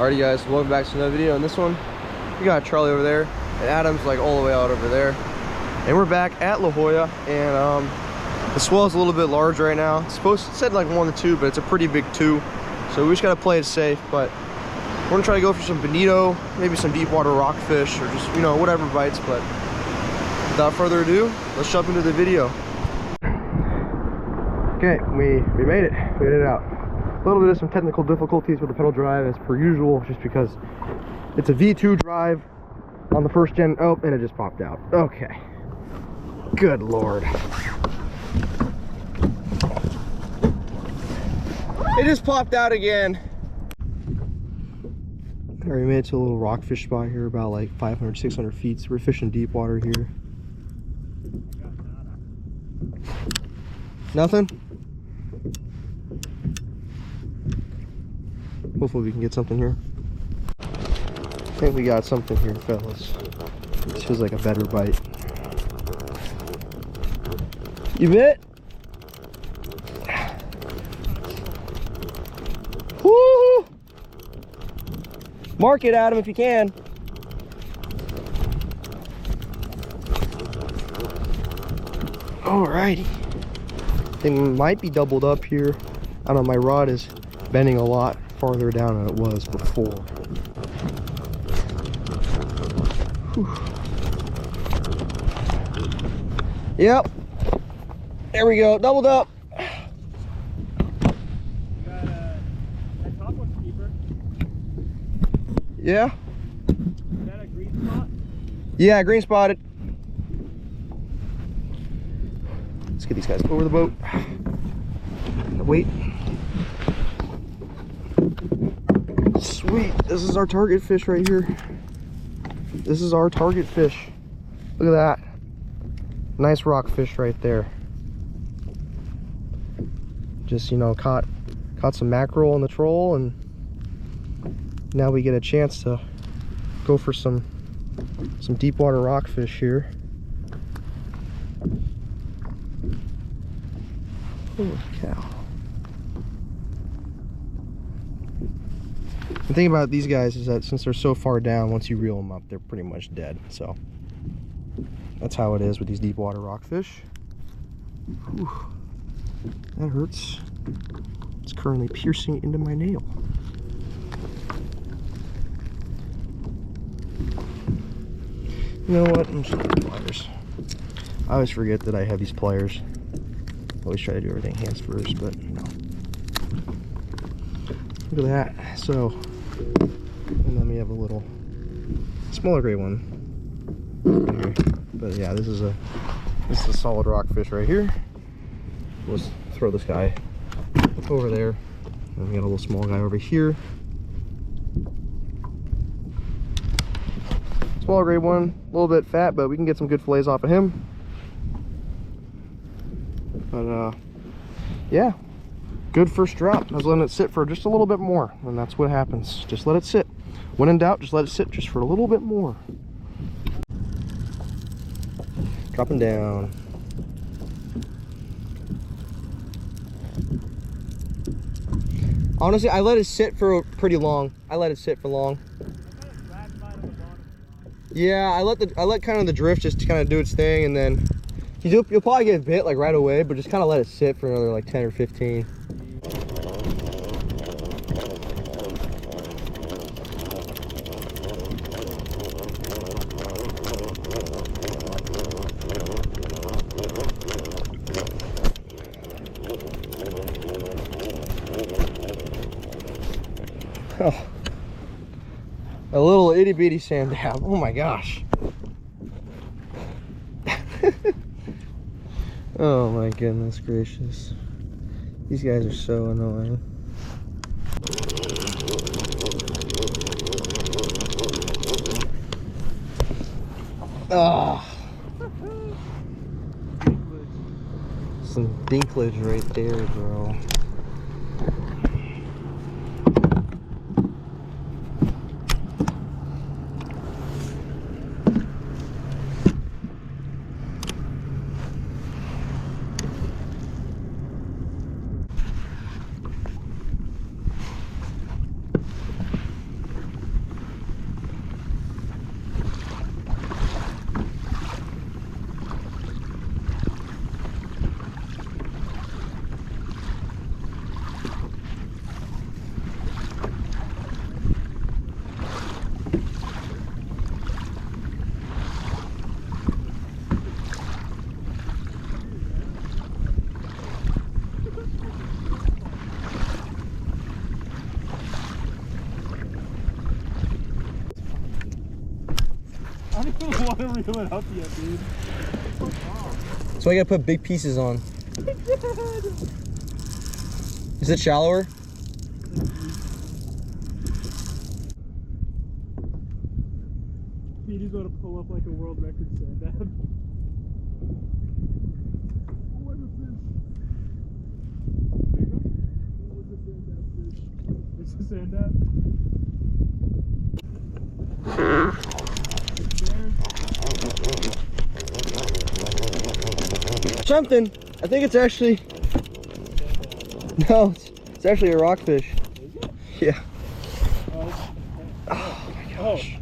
Alrighty guys, welcome back to another video. In this one, we got Charlie over there, and Adam's like all the way out over there. And we're back at La Jolla, and the swell's a little bit large right now. It's supposed to said like 1 to 2, but it's a pretty big 2. So we just gotta play it safe, but we're gonna try to go for some bonito, maybe some deep water rockfish, or just, you know, whatever bites. But without further ado, let's jump into the video. Okay, we made it. We made it out. A little bit of some technical difficulties with the pedal drive as per usual, just because it's a V2 drive on the first gen. Oh, and it just popped out. Okay. Good Lord. It just popped out again. All right, we made it to a little rockfish spot here, about like 500, 600 feet. So we're fishing deep water here. Nothing? Hopefully we can get something here. I think we got something here, fellas. This feels like a better bite. You bit? Woo! Mark it, Adam, if you can. Alrighty. They might be doubled up here. I don't know, my rod is bending a lot farther down than it was before. Whew. Yep. There we go. Doubled up. That top one's deeper. Yeah. Is that a green spot? Yeah, green spotted. Let's get these guys over the boat. Wait. Sweet. This is our target fish right here. This is our target fish. Look at that. Nice rockfish right there. Just, you know, caught some mackerel in the troll, and now we get a chance to go for some deep water rockfish here. Holy cow. The thing about these guys is that since they're so far down, once you reel them up, they're pretty much dead. So that's how it is with these deep water rockfish. Whew. That hurts. It's currently piercing into my nail. You know what? I'm just gonna get pliers. I always forget that I have these pliers. Always try to do everything hands first, but you know. Look at that. So, and then we have a little smaller gray one right here. But yeah, this is a solid rockfish right here. Let's throw this guy over there. And we got a little small guy over here. Smaller gray one, a little bit fat, but we can get some good fillets off of him. But yeah, good first drop. I was letting it sit for just a little bit more, and that's what happens. Just let it sit. When in doubt, just let it sit just for a little bit more. Dropping down. Honestly, I let it sit for pretty long. I let it sit for long. Yeah, I let kind of the drift just kind of do its thing, and then you'll probably get bit like right away, but just kind of let it sit for another like 10 or 15. Oh, a little itty bitty sand dab. Oh my gosh. Oh my goodness gracious. These guys are so annoying. Ah. Some dinklage right there, bro. want to reel it up yet, dude. So I gotta put big pieces on. Is it shallower? Petey's going to pull up like a world record sand dab. Oh, what is this? Big one? What's a sand dab fish? It's a sand dab? Something. I think it's actually. No, it's actually a rockfish. Is it? Yeah. Oh, Oh my gosh.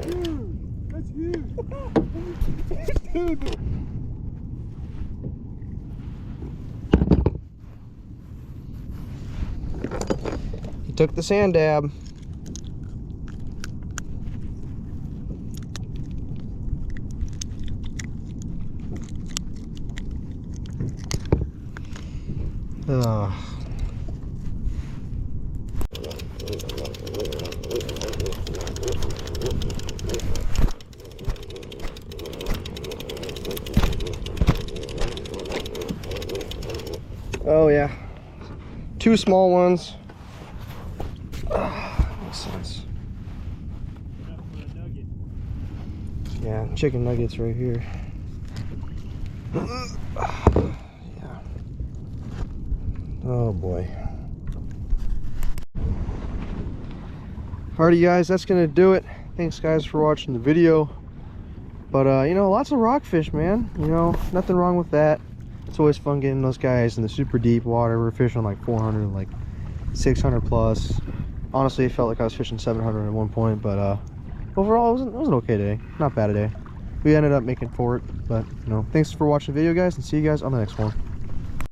dude, that's huge. Dude. He took the sand dab. Ugh. Oh yeah, 2 small ones. Makes sense. Enough for a nugget. Yeah, chicken nuggets right here. Yeah. Oh boy. Alrighty guys, that's gonna do it. Thanks guys for watching the video. But you know, lots of rockfish, man. You know, nothing wrong with that. It's always fun getting those guys in the super deep water. We're fishing like 400, like 600 plus. Honestly, it felt like I was fishing 700 at one point, but overall it was an okay day. Not bad a day. We ended up making for it, but you know, thanks for watching the video guys, and see you guys on the next one.